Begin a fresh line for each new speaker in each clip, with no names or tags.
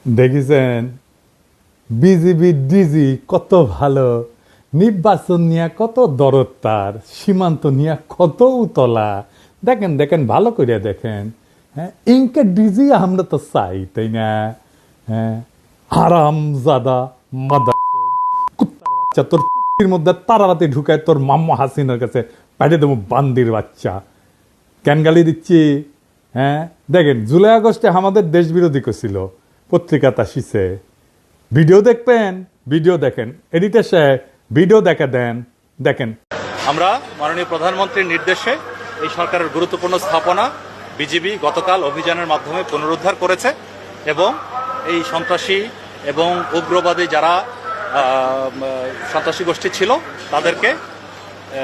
দেখেছেন BGB DG কত ভালো, নির্বাচন নিয়ে কত দরদ, তার সীমান্ত নিয়ে কত উতলা। দেখেন দেখেন ভালো করে দেখেন। হ্যাঁ, ইনকে ডিজি আমরা তো চাই, তাই না? হ্যাঁ, হারাম জাদা মাদার কুত্তার বাচ্চা, তোর কুত্তির মধ্যে তারারাতে ঢুকায় তোর মাম্মা হাসিনার কাছে পাঠিয়ে দেবো বান্দির বাচ্চা। কেন গালি দিচ্ছি? হ্যাঁ, দেখেন জুলাই আগস্টে আমাদের দেশ বিরোধী করছিল, পত্রিকা তাসিছে। ভিডিও দেখবেন, ভিডিও দেখেন, এডিটর সাহেব ভিডিও দেখা দেন, দেখেন।
আমরা মাননীয় প্রধানমন্ত্রীর নির্দেশে এই সরকারের গুরুত্বপূর্ণ স্থাপনা বিজিবি গতকাল অভিযানের মাধ্যমে পুনরুদ্ধার করেছে এবং এই সন্ত্রাসী এবং উগ্রবাদী যারা সন্ত্রাসী গোষ্ঠী ছিল তাদেরকে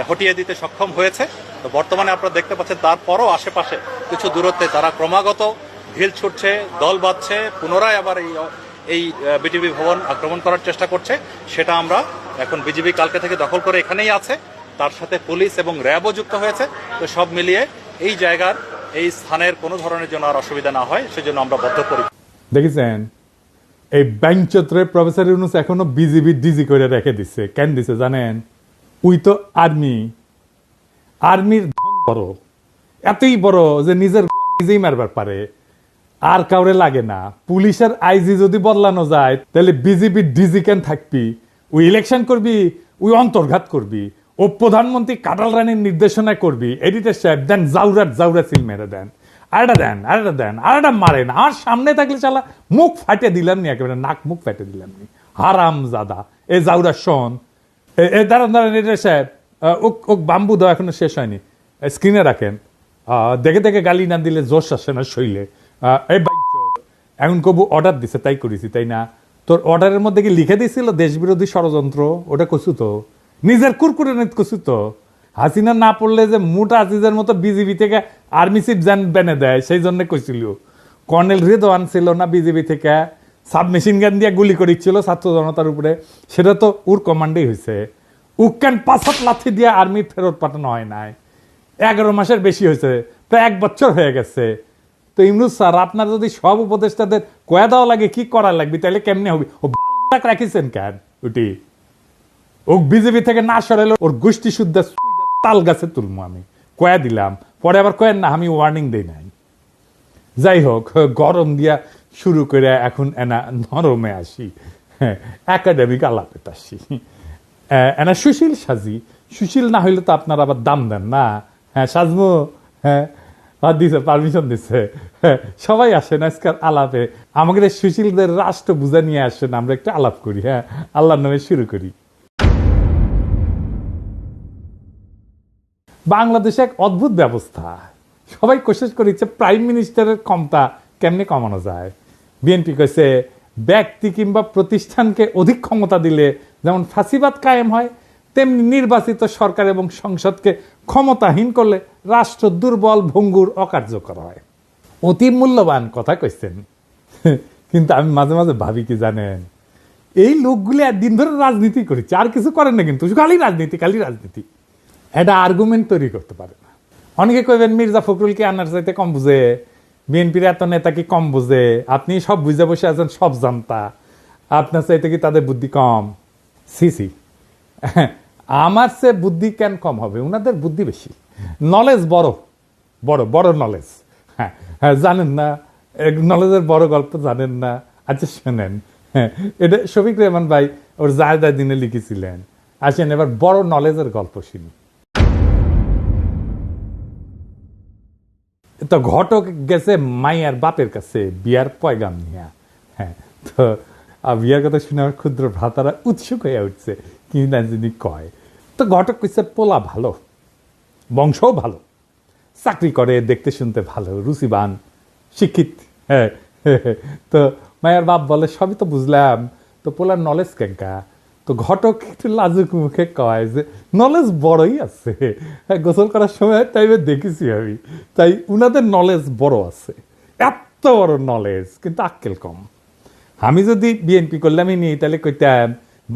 হটিয়ে দিতে সক্ষম হয়েছে। তো বর্তমানে আপনারা দেখতে পাচ্ছেন তারপরও আশেপাশে কিছু দূরত্বে তারা ক্রমাগত ঢিল ছুটছে, দল বাঁধছে, পুনরায় আবার এই বিটিভি ভবন আক্রমণ করার চেষ্টা করছে। সেটা আমরা এখন বিজিবি কালকে থেকে দখল করে এখানেই আছে, তার সাথে পুলিশ এবং র্যাবও যুক্ত হয়েছে। তো সব মিলিয়ে এই জায়গার এই স্থানের কোনো ধরনের জন্য আর অসুবিধা না হয় সেজন্য আমরা বদ্ধপরিকর।
দেখেছেন এই ব্যাংচত্রে প্রফেসর ইউনূস এখনো বিজিবি ডিজি করে রেখে দিচ্ছে। কেন দিছে জানেন? উই তো আর্মির ধন বড়, এতই বড় যে নিজের নিজেই মারবার পারে, আর কাউরে লাগে না। পুলিশের আইজি যদি বদলানো যায় তাহলে বিজেপি ডিজি কেন থাকবি? ওই ইলেকশন করবি, ওই অন্তর্ঘাত করবি, ও প্রধানমন্ত্রী কাটাল রানীর নির্দেশনায় করবি। এডিটর সাহেব দেন জাউরা সিল মেরে দেন, আরেটা দেন আরেটা মারেন। আর সামনে থাকলে চালা মুখ ফাটে দিলাম নি, একেবারে নাক মুখ ফাটে দিলাম নি। হারাম জাদা এ জাউরা শোন। দাঁড়ান এডিটর সাহেব, ও বাম্বু দেওয়া এখনো শেষ হয়নি, স্ক্রিনে রাখেন। দেখে দেখে গালি না দিলে জোশ আসে না শৈলে। এই এখন কবু অর্ডার দিছে তাই করেছি, তাই না? তোর অর্ডারের মধ্যে কি লিখে দিয়েছিল দেশ বিরোধী ষড়যন্ত্র? ওটা কছু তো নিজের কুরকুরে নেত কছু তো। হাসিনা না পড়লে যে মোটা আজিজের মতো বিজিবি থেকে আর্মি চিফ জান বেনে দেয়, সেই জন্য কইছিল। কর্নেল রেদওয়ান ছিল না বিজিবি থেকে, সাবমেশিন গান দিয়ে গুলি করেছিল ছাত্র জনতার উপরে, সেটা তো ওর কমান্ডেই হয়েছে। উক্কান ৫ লাথি দিয়ে আর্মি ফেরত পাঠানো হয় নাই। 11 মাসের বেশি হয়েছে, প্রায় 1 বছর হয়ে গেছে। তো ইমরুজ স্যার, আপনার যদি সব উপদেষ্টাদের কয়া দেওয়া লাগে কি করা লাগবে, তাহলে কেমনে হবে? ও রাখিছেন কেন? ওটি ও বিজেপি থেকে না সরাইলে ওর গোষ্ঠী শুদ্ধ তাল গাছে তুলবো আমি, কয়া দিলাম। পরে আবার কয়েন না আমি ওয়ার্নিং দেই নাই। যাই হোক, গরম দিয়া শুরু করে এখন এনা নরমে আসি, একাডেমিক আলাপে আসি। এনা সুশীল সাজি, সুশীল না হইলে তো আপনার আবার দাম দেন না। হ্যাঁ সাজমো, হ্যাঁ দিছে, পারমিশন দিছে। সবাই আসেন আজকাল আলাপে, আমাদের সুশীলদের রাষ্ট্র বুঝা নিয়ে আসেন, আমরা একটু আলাপ করি। হ্যাঁ, আল্লাহর নামে শুরু করি। বাংলাদেশে এক অদ্ভুত ব্যবস্থা, সবাই কোশিশ করেছে প্রাইম মিনিস্টারের ক্ষমতা কেমনে কমানো যায়। বিএনপি কইছে ব্যক্তি কিংবা প্রতিষ্ঠানকে অধিক ক্ষমতা দিলে যেমন ফাঁসিবাদ কায়েম হয়, তেমনি নির্বাচিত সরকার এবং সংসদকে ক্ষমতাহীন করলে রাষ্ট্র দুর্বল, ভঙ্গুর, অকার্যকর হয়। অতি মূল্যবান কথা কইছেন, কিন্তু আমি মাঝে মাঝে ভাবি কি জানেন, এই লোকগুলি একদিন ধরে রাজনীতি করেছে, আর কিছু করেন না, কিন্তু খালি রাজনীতি। এটা আর্গুমেন্ট তৈরি করতে পারে না। অনেকে কইবেন মির্জা ফখরুলকে আনার চাইতে কম বুঝে, বিএনপির এত নেতা কি কম বুঝে? আপনি সব বুঝে বসে আছেন, সব জানতা, আপনার চাইতে কি তাদের বুদ্ধি কম? সিসি, আমার সে বুদ্ধি কেন কম হবে? উনাদের বুদ্ধি বেশি, নলেজ বড় বড় বড় নলেজ। হ্যাঁ হ্যাঁ, জানেন না নলেজের বড় গল্প জানেন না? আচ্ছা শোনেন, হ্যাঁ, এটা শফিক রেহমান ভাই ওর জায়দা দিনে লিখেছিলেন। আসেন এবার বড় নলেজের গল্প শুনি। তো ঘটক গেছে মাইয়ার বাপের কাছে বিয়ার পয়গাম নিয়া। হ্যাঁ, তো বিয়ার কথা শুনে আমার ক্ষুদ্র ভ্রাতারা উৎসুক হয়ে উঠছে, কি না যিনি কয়। তো ঘটক কইছে পোলা ভালো, বংশও ভালো, চাকরি করে, দেখতে শুনতে ভালো, রুচিবান, শিক্ষিত। হ্যাঁ, তো মায়ের বাপ বলে সবই তো বুঝলাম, তো পোলার নলেজ কেঙ্কা? তো ঘটক একটু লাজুক মুখে কয় যে নলেজ বড়ই আছে, গোসল করার সময় তাই দেখেছি আমি, তাই উনাদের নলেজ বড় আছে, এত বড় নলেজ, কিন্তু আক্কেল কম। আমি যদি বিএনপি করলামই নি, তাহলে কইতাম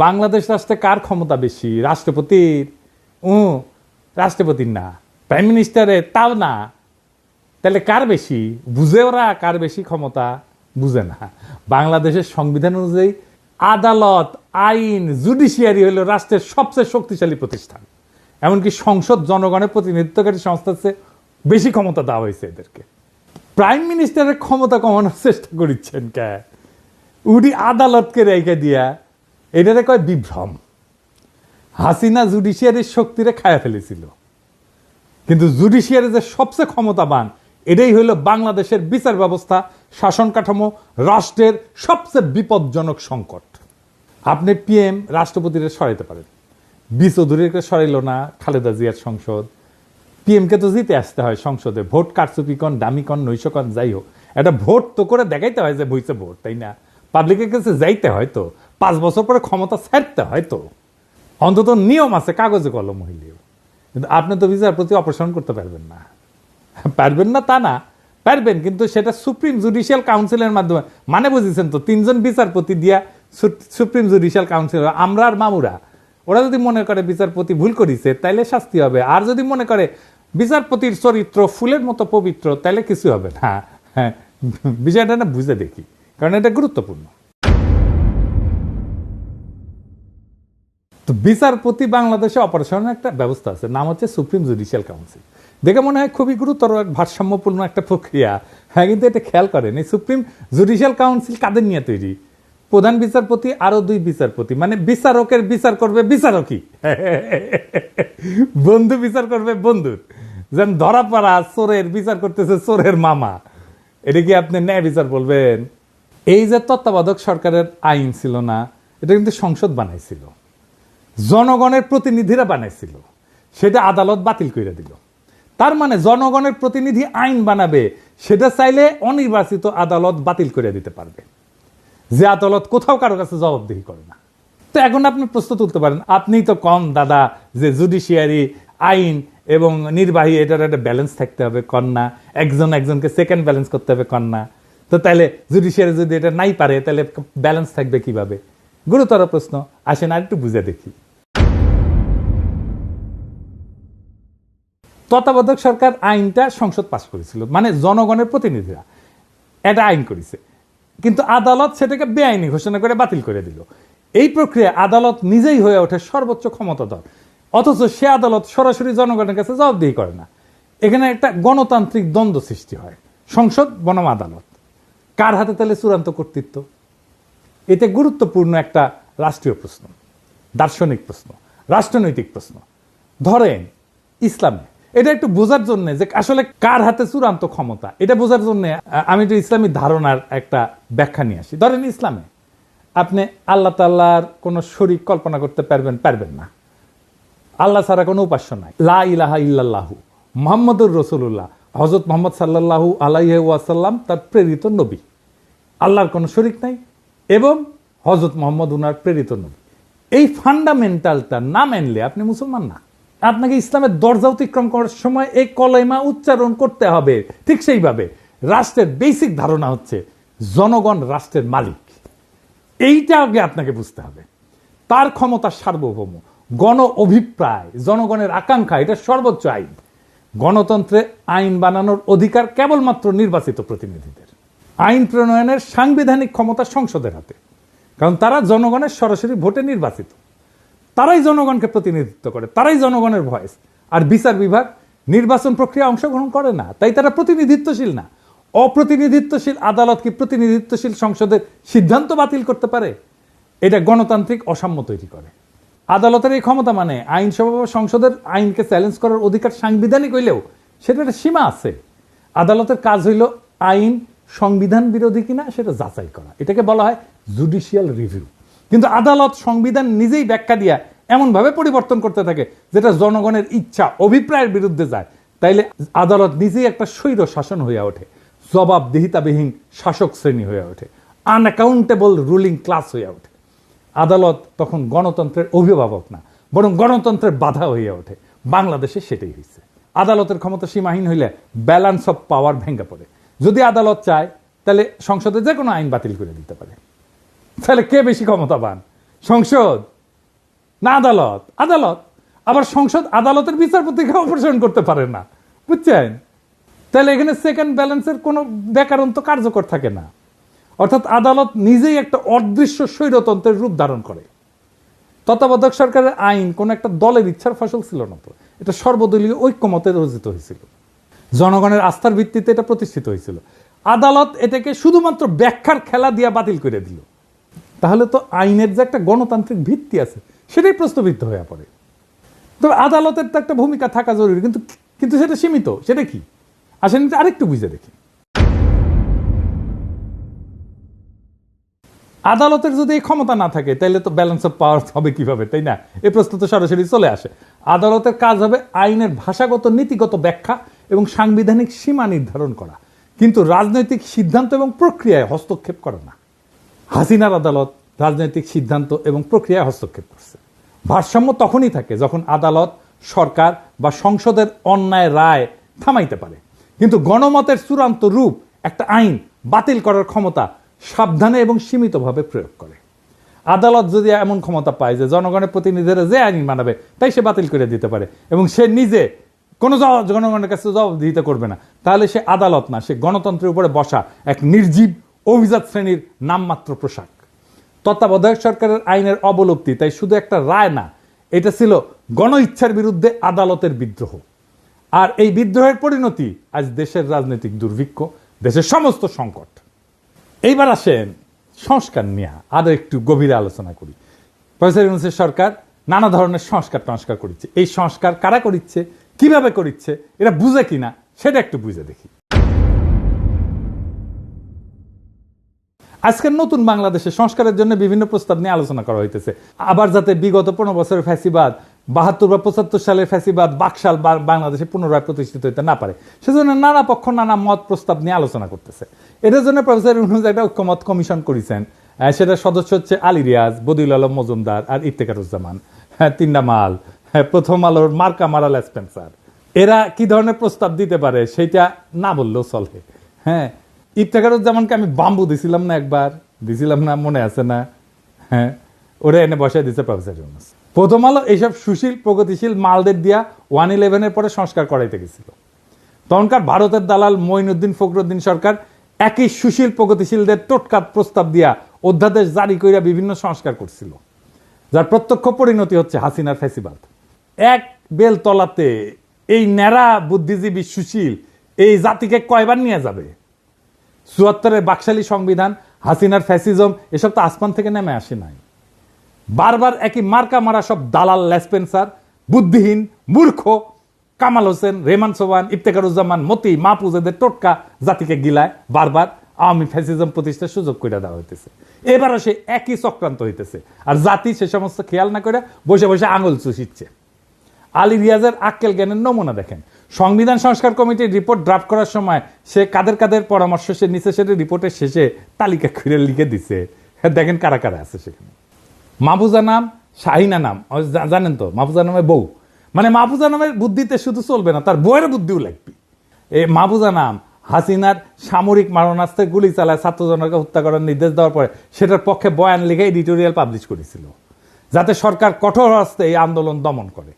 বাংলাদেশ রাষ্ট্রে কার ক্ষমতা বেশি? রাষ্ট্রপতির? রাষ্ট্রপতির না, প্রাইম মিনিস্টারের? তাও না। তাহলে কার বেশি বুঝে ওরা, কার বেশি ক্ষমতা? বুঝে না। বাংলাদেশের সংবিধান অনুযায়ী আদালত, আইন, জুডিশিয়ারি হলো রাষ্ট্রের সবচেয়ে শক্তিশালী প্রতিষ্ঠান। এমনকি সংসদ জনগণের প্রতিনিধিত্বকারী সংস্থার চেয়ে বেশি ক্ষমতা দেওয়া হয়েছে এদেরকে। প্রাইম মিনিস্টারের ক্ষমতা কমানোর চেষ্টা করিচ্ছেন কে? উনি আদালতকে রেখে দিয়া, এটারে কয় বিভ্রম। হাসিনা জুডিশিয়ারির শক্তিরে খায়া ফেলেছিল, কিন্তু জুডিশিয়ারি যে সবচেয়ে ক্ষমতাবান, এটাই হইল বাংলাদেশের বিচার ব্যবস্থা, শাসন কাঠামো, রাষ্ট্রের সবচেয়ে বিপজ্জনক সংকট। আপনি পিএম রাষ্ট্রপতিরে সরাইতে পারেন, চৌধুরীকে সরাইল না খালেদা জিয়ার সংসদ। পিএমকে তো জিতে আসতে হয় সংসদে, ভোট কারচুপি কন, দামি কন, নৈশ কন, যাই হোক, একটা ভোট তো করে দেখাইতে হয় যে বইছে ভোট, তাই না? পাবলিকের কাছে যাইতে হয় তো, 5 বছর পরে ক্ষমতা ছাড়তে হয় তো, অন্তত নিয়ম আছে, কাগজে কলম হইলেও। কিন্তু আপনি তো বিচারপতি অপসারণ করতে পারবেন না। পারবেন না তা না, পারবেন, কিন্তু সেটা সুপ্রিম জুডিশিয়াল কাউন্সিলের মাধ্যমে। মানে বুঝেছেন তো, 3 জন বিচারপতি দিয়া সুপ্রিম জুডিশিয়াল কাউন্সিল, আমরা আর মামুরা, ওরা যদি মনে করে বিচারপতি ভুল করেছে তাইলে শাস্তি হবে, আর যদি মনে করে বিচারপতির চরিত্র ফুলের মতো পবিত্র তাইলে কিছু হবে না। হ্যাঁ, বিষয়টা না বুঝে দেখি, কারণ এটা গুরুত্বপূর্ণ। তো বিচারপতি বাংলাদেশে অপারেশনের একটা ব্যবস্থা আছে, নাম হচ্ছে সুপ্রিম জুডিশিয়াল কাউন্সিল। দেখে মনে হয় খুবই গুরুতর, ভারসাম্যপূর্ণ একটা প্রক্রিয়া। হ্যাঁ, কিন্তু এটা খেয়াল করেন, এই সুপ্রিম জুডিশিয়াল কাউন্সিল কাদের নিয়ে তৈরি? প্রধান বিচারপতি আরো 2 বিচারপতি, মানে বিচারকের বিচার করবে বিচারকই, বন্ধু বিচার করবে বন্ধুর। যেন ধরা পড়া চোরের বিচার করতেছে চোরের মামা। এটা কি আপনি ন্যায় বিচার বলবেন? এই যে তত্ত্বাবধায়ক সরকারের আইন ছিল না, এটা কিন্তু সংসদ বানাইছিল, জনগণের প্রতিনিধিরা বানাইছিল, সেটা আদালত বাতিল করে দিল। তার মানে জনগণের প্রতিনিধি আইন বানাবে, সেটা চাইলে অনির্বাচিত আদালত বাতিল করে দিতে পারবে, যে আদালত কোথাও কারো কাছে জবাবদিহি করে না। তো এখন আপনি প্রশ্ন তুলতে পারেন, আপনি তো কম দাদা যে জুডিশিয়ারি, আইন এবং নির্বাহী, এটার একটা ব্যালেন্স থাকতে হবে কন্যা, একজন একজনকে সেকেন্ড ব্যালেন্স করতে হবে কন্যা। তো তাহলে জুডিশিয়ারি যদি এটা নাই পারে, তাহলে ব্যালেন্স থাকবে কিভাবে? গুরুতর প্রশ্ন। আসেন আর একটু বুঝে দেখি। তত্ত্বাবধায়ক সরকার আইনটা সংসদ পাশ করেছিল, মানে জনগণের প্রতিনিধিরা এটা আইন করেছে, কিন্তু আদালত সেটাকে বেআইনি ঘোষণা করে বাতিল করে দিল। এই প্রক্রিয়া আদালত নিজেই হয়ে ওঠে সর্বোচ্চ ক্ষমতাধর, অথচ সে আদালত সরাসরি জনগণের কাছে জবাবদিহি করে না। এখানে একটা গণতান্ত্রিক দ্বন্দ্ব সৃষ্টি হয়, সংসদ বনাম আদালত, কার হাতে তাহলে চূড়ান্ত কর্তৃত্ব? এটা গুরুত্বপূর্ণ একটা রাষ্ট্রীয় প্রশ্ন, দার্শনিক প্রশ্ন, রাষ্ট্রনৈতিক প্রশ্ন। ধরেন ইসলামে, এটা একটু বোঝার জন্য যে আসলে কার হাতে চূড়ান্ত ক্ষমতা, এটা বোঝার জন্য আমি একটু ইসলামী ধারণার একটা ব্যাখ্যা নিয়ে আসি। ধরেন ইসলামে আপনি আল্লাহ তাআলার কোন শরীক কল্পনা করতে পারবেন না, আল্লাহ ছাড়া কোনো উপাস্য নাই, লা ইলাহা ইল্লাল্লাহু মুহাম্মাদুর রাসূলুল্লাহ, হযরত মুহাম্মদ সাল্লাল্লাহু আলাইহি ওয়াসাল্লাম তার প্রেরিত নবী, আল্লাহর কোনো শরীক নাই এবং হযরত মুহাম্মদ উনার প্রেরিত নবী। এই ফান্ডামেন্টালটা না মানলে আপনি মুসলমান না। আপনাকে ইসলামের দরজা অতিক্রম করার সময় এই কলেমা উচ্চারণ করতে হবে। ঠিক সেইভাবে রাষ্ট্রের বেসিক ধারণা হচ্ছে জনগণ রাষ্ট্রের মালিক, এইটা আগে আপনাকে বুঝতে হবে। তার ক্ষমতা সার্বভৌম, গণ অভিপ্রায়, জনগণের আকাঙ্ক্ষা, এটা সর্বোচ্চ আইন। গণতন্ত্রে আইন বানানোর অধিকার কেবলমাত্র নির্বাচিত প্রতিনিধিদের। আইন প্রণয়নের সাংবিধানিক ক্ষমতা সংসদের হাতে, কারণ তারা জনগণের সরাসরি ভোটে নির্বাচিত, তারাই জনগণকে প্রতিনিধিত্ব করে, তারাই জনগণের ভয়েস। আর বিচার বিভাগ নির্বাচন প্রক্রিয়া অংশগ্রহণ করে না, তাই তারা প্রতিনিধিত্বশীল না। অপ্রতিনিধিত্বশীল আদালত কি প্রতিনিধিত্বশীল সংসদের সিদ্ধান্ত বাতিল করতে পারে? এটা গণতান্ত্রিক অসাম্য তৈরি করে। আদালতের এই ক্ষমতা মানে আইনসভা বা সংসদের আইনকে চ্যালেঞ্জ করার অধিকার সাংবিধানিক হইলেও সেটা একটা সীমা আছে। আদালতের কাজ হইল আইন সংবিধান বিরোধী কিনা সেটা যাচাই করা, এটাকে বলা হয় জুডিশিয়াল রিভিউ। কিন্তু আদালত সংবিধান নিজেই ব্যাখ্যা দিয়া এমন ভাবে পরিবর্তন করতে থাকে যেটা জনগণের ইচ্ছা অভিপ্রায়ের বিরুদ্ধে যায়, তাইলে আদালত নিজেই একটা স্বৈর শাসন হয়ে ওঠে, জবাবদিহিতাবিহীন শাসক শ্রেণী হয়ে ওঠে, আনঅ্যাকাউন্টেবল রুলিং ক্লাস হয়ে ওঠে। আদালত তখন গণতন্ত্রের অভিভাবক না, বরং গণতন্ত্রের বাধা হয়ে ওঠে। বাংলাদেশে সেটাই হয়েছে। আদালতের ক্ষমতা সীমাহীন হইলে ব্যালেন্স অফ পাওয়ার ভেঙে পড়ে। যদি আদালত চায় তাহলে সংসদে যে কোনো আইন বাতিল করে দিতে পারে। তাহলে কে বেশি ক্ষমতাবান, সংসদ না আদালত? আদালত। আবার সংসদ আদালতের বিচারপতিকে অপসারণ করতে পারে না, বুঝছেন? তাহলে এখানে সেকেন্ড ব্যালেন্সের কোনো ব্যাকরণ তো কার্যকর থাকে না। অর্থাৎ আদালত নিজেই একটা অদৃশ্য স্বৈরতন্ত্রের রূপ ধারণ করে। তত্ত্বাবধায়ক সরকারের আইন কোন একটা দলের ইচ্ছার ফসল ছিল না, তো এটা সর্বদলীয় ঐক্যমতে রচিত হয়েছিল, জনগণের আস্থার ভিত্তিতে এটা প্রতিষ্ঠিত হয়েছিল। আদালত এটাকে শুধুমাত্র ব্যাখ্যার খেলা দিয়া বাতিল করে দিল। তাহলে তো আইনের যে একটা গণতান্ত্রিক ভিত্তি আছে সেটাই প্রশ্নবিদ্ধ হয়ে পড়ে। তবে আদালতের তো একটা ভূমিকা থাকা জরুরি, কিন্তু কিন্তু সেটা সীমিত। সেটা কি আসেন আরেকটু বুঝে দেখি। আদালতের যদি এই ক্ষমতা না থাকে তাহলে তো ব্যালেন্স অফ পাওয়ার হবে কিভাবে, তাই না? এই প্রশ্ন তো সরাসরি চলে আসে। আদালতের কাজ হবে আইনের ভাষাগত নীতিগত ব্যাখ্যা এবং সাংবিধানিক সীমা নির্ধারণ করা, কিন্তু রাজনৈতিক সিদ্ধান্ত এবং প্রক্রিয়ায় হস্তক্ষেপ করে না। হাসিনার আদালত রাজনৈতিক সিদ্ধান্ত এবং প্রক্রিয়ায় হস্তক্ষেপ করছে। ভারসাম্য তখনই থাকে যখন আদালত, সরকার বা সংসদের অন্যায় রায় থামাইতে পারে, কিন্তু গণমতের চূড়ান্ত রূপ একটা আইন বাতিল করার ক্ষমতা সাবধানে এবং সীমিতভাবে প্রয়োগ করে। আদালত যদি এমন ক্ষমতা পায় যে জনগণের প্রতিনিধিরা যে আইন মানাবে তাই সে বাতিল করে দিতে পারে এবং সে নিজে কোনো জনগণের কাছে জবাবদিহিতা করবে না, তাহলে সে আদালত না, সে গণতন্ত্রের উপরে বসা এক নির্জীব অভিজাত শ্রেণীর নামমাত্র পোশাক। তত্ত্বাবধায়ক সরকারের আইনের অবলুপ্তি তাই শুধু একটা রায় না, এটা ছিল গণ ইচ্ছার বিরুদ্ধে আদালতের বিদ্রোহ। আর এই বিদ্রোহের পরিণতি আজ দেশের রাজনৈতিক দুর্ভিক্ষ, দেশের সমস্ত সংকট। এইবার আসেন সংস্কার নিয়ে আরো একটু গভীরে আলোচনা করি। প্রফেসর ইউনূসের সরকার নানা ধরনের সংস্কার করেছে। এই সংস্কার কারা করিচ্ছে, কিভাবে করিচ্ছে, এরা বুঝে কিনা সেটা একটু বুঝে দেখি। আজকের নতুন বাংলাদেশে সংস্কারের জন্য বিভিন্ন প্রস্তাব নিয়ে আলোচনা করা হইতেছে। আবার যাতে বিগত 15 বছরের ফ্যাসিবাদ, 72 বা 75 সালের ফ্যাসিবাদ বাকশাল বাংলাদেশে পুনরায় প্রতিষ্ঠিত হইতে না পারে, সেজন্য নানা পক্ষ নানা মত প্রস্তাব নিয়ে আলোচনা করতেছে। এটার জন্য প্রফেসর ইউনূস একটা ঐক্যমত কমিশন করেছেন। সেটার সদস্য হচ্ছে আলী রিয়াজ, বদিউল আলম মজুমদার আর ইফতেখারুজ্জামান, তিনটা মাল, প্রথম আলোর মার্কা মারাল স্পেন্সার। এরা কি ধরনের প্রস্তাব দিতে পারে সেটা না বললেও চলে। হ্যাঁ, ইফতেখারুজ্জামানকে আমি বাম্বু দিছিলাম না, একবার দিছিলাম না, মনে আছে না? হ্যাঁ, ওরা এনে বসায় দিচ্ছে প্রফেসর ইউনূস। প্রথম আলো এইসব সুশীল প্রগতিশীল মালদের দিয়া 111-এর পরে সংস্কার করাইতে গেছিল। তখনকার ভারতের দালাল মঈনুদ্দিন ফখরুদ্দিন সরকার একই সুশীল প্রগতিশীলদের টোটকা প্রস্তাব দিয়া অধ্যাদেশ জারি কইরা বিভিন্ন সংস্কার করছিল, যার প্রত্যক্ষ পরিণতি হচ্ছে হাসিনার ফ্যাসিবাদ। এক বেল তলাতে এই ন্যাড়া বুদ্ধিজীবী সুশীল এই জাতিকে কয়বার নিয়ে যাবে? 74-এর বাকশালী সংবিধান, হাসিনার ফ্যাসিজম, এসব তো আসমান থেকে নেমে আসে নাই। বারবার একই মার্কা মারা সব দালাল লেসপেন্সার, বুদ্ধিহীন মূর্খ কামাল হোসেন, রেহমান সোবহান, ইফতেখারুজ্জামান, মতি, মাহফুজ এদের টোটকা জাতিকে গিলায় বারবার আওয়ামী ফ্যাসিজম প্রতিষ্ঠার সুযোগ করে দেওয়া হইতেছে। এবারও সে একই চক্রান্ত হইতেছে, আর জাতি সে সমস্ত খেয়াল না করে বসে বসে আঙুল চুষিচ্ছে। আলী রিয়াজের আক্কেল জ্ঞানের নমুনা দেখেন। সংবিধান সংস্কার কমিটির রিপোর্ট ড্রাফট করার সময় সে কাদের পরামর্শ সে নিচে, সেটা রিপোর্টের শেষে তালিকা করে লিখে দিছে। দেখেন কারা কারা আছে সেখানে। মাহফুজা নাম, শাহিনা নাম, জানেন তো মাহফুজা নামের বউ, মানে মাহফুজা নামের বুদ্ধিতে শুধু চলবে না, তার বউয়ের বুদ্ধিও লাগবে। এই মাহফুজা নাম হাসিনার সামরিক মারণাস্ত্রে গুলি চালায় ছাত্রজনকে হত্যা করার নির্দেশ দেওয়ার পরে সেটার পক্ষে বয়ান লিখে এডিটোরিয়াল পাবলিশ করেছিল, যাতে সরকার কঠোর হস্তে এই আন্দোলন দমন করে।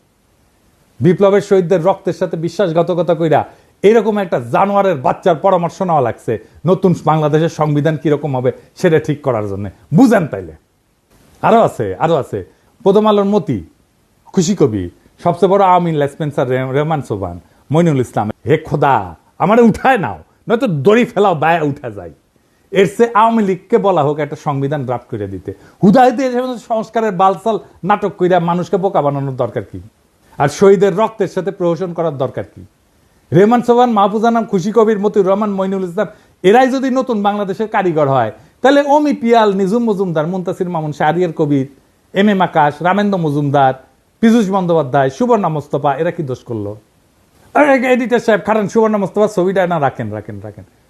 বিপ্লবের শহীদদের রক্তের সাথে বিশ্বাসঘাতকতা কইরা এরকম একটা জানোয়ারের বাচ্চার পরামর্শ নেওয়া লাগছে নতুন বাংলাদেশের সংবিধান কিরকম হবে সেটা ঠিক করার জন্য। বুঝেন তাইলে? আরো আছে প্রথম আলোর মতি, খুশি কবি, সবচেয়ে বড় আওয়ামী লেসপেন্সার রেহমান সোবহান, মইনুল ইসলাম। হে খোদা, আমারে উঠায় নাও, নয়তো দড়ি ফেলাও, বায়া উঠা যায়। এর চেয়ে আওয়ামী লীগকে বলা হোক একটা সংবিধান ড্রাফট করে দিতে। হুদাহিতে সংস্কারের বালসাল নাটক কইরা মানুষকে বোকা বানানোর দরকার কি? আর শহীদের রক্তের সাথে প্রহসন করার দরকার কি? রেহমান সোবহান, মাহফুজা নাম, খুশি কবির, মতিউর রহমান, মইনুল ইসলাম এরাই যদি নতুন বাংলাদেশের কারিগর হয়, তাহলে অমি পিয়াল, নিজুম মজুমদার, মুনতাসির মামুন, শাহরিয়ার কবির, এম আকাশ, রামেন্দ্র মজুমদার, পীযূষ বন্দ্যোপাধ্যায়, সুবর্ণা মোস্তফা এরা কি দোষ করলো? এডিটর সাহেব খারান, সুবর্ণা মোস্তফা ছবিটা না রাখেন।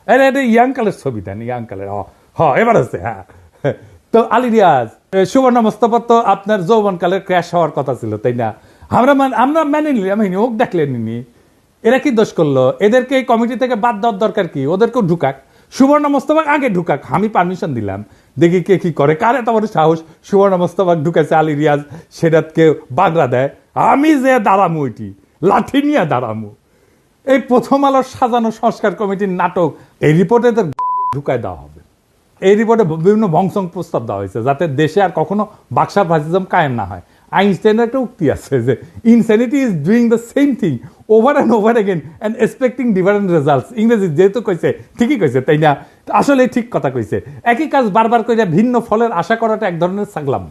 এটা ইয়াং কালের ছবি দেন, ইয়াং কালের। এবার আছে। হ্যাঁ, তো আলী রিয়াজ, সুবর্ণা মোস্তফা তো আপনার যৌবনকালের ক্র্যাশ হওয়ার কথা ছিল, তাই না? আমরা মেনে নিলাম, ওক দেখলেনি। এরা কি দোষ করলো? এদেরকে এই কমিটি থেকে বাদ দেওয়ার দরকার কি? ওদেরকেও ঢুকাক, সুবর্ণা মোস্তফা আগে ঢুকাক, আমি পারমিশন দিলাম, দেখি কে কি করে। কার এত বড় সাহস সুবর্ণা মোস্তফা ঢুকেছে, আলী রিয়াজ সেটাকে বাগড়া দেয়, আমি যে দাঁড়ামু, ওইটি লাঠি নিয়ে দাঁড়ামু। এই প্রথম আলোর সাজানো সংস্কার কমিটির নাটক, এই রিপোর্টে ঢুকায় দেওয়া হবে। এই রিপোর্টে বিভিন্ন ভংসং প্রস্তাব দেওয়া হয়েছে যাতে দেশে আর কখনো বাকশাল ফ্যাসিজম কায়েম না হয়। আইনস্টাইনের একটা উক্তি আছে যে insanity is doing the same thing over and over again and expecting different results. ইংরেজি যেহেতু কইছে ঠিকই কইছে, তাই না? আসলে ঠিক কথা কইছে। একই কাজ বারবার করে ভিন্ন ফলের আশা করাটা এক ধরনের ছাগলাম।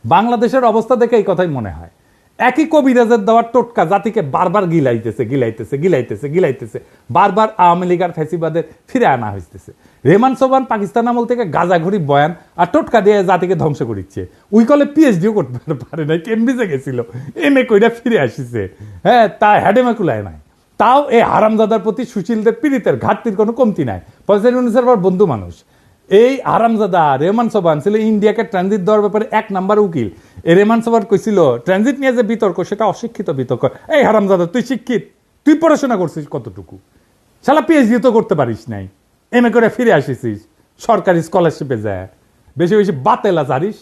বাংলাদেশের অবস্থা দেখে এই কথাই মনে হয়। একই কবিরাজের দেওয়ার টোটকা জাতিকে বারবার গিলাইতেছে, বারবার আওয়ামী লীগ আর ফ্যাসিবাদের ফিরে আনা হইতেছে। রেহমান সোবহান পাকিস্তান আমল থেকে গাজাঘড়ি বয়ান আর টোটকা দিয়ে জাতিকে ধ্বংস করিচ্ছে। উই কলে পিএইচডিও করতে পারে নাই, কেমব্রিজে গেছিল, এমএ কইরা ফিরে আসিছে। হ্যাঁ, তা হ্যাডেমে কুলায় নাই। তাও এই হারামজাদার প্রতি সুশীলদের পীড়িতের ঘাটতির কোনো কমতি নাই। বন্ধু মানুষ এই হারামজাদা রেহমান সোবহান ছিল ইন্ডিয়াকে ট্রানজিট দেওয়ার ব্যাপারে 1 নাম্বার উকিল। এই রেহমান সোবহান কইছিল ট্রানজিট নিয়ে যে বিতর্ক সেটা অশিক্ষিত বিতর্ক। এই হারামজাদা, তুই শিক্ষিত, তুই পড়াশোনা করছিস কতটুকু? শালা পিএইচডি তো করতে পারিস নাই, এমএ করে ফিরে আসিস সরকারি স্কলারশিপে যায়, বেশি বেশি বাতেলা জানিস,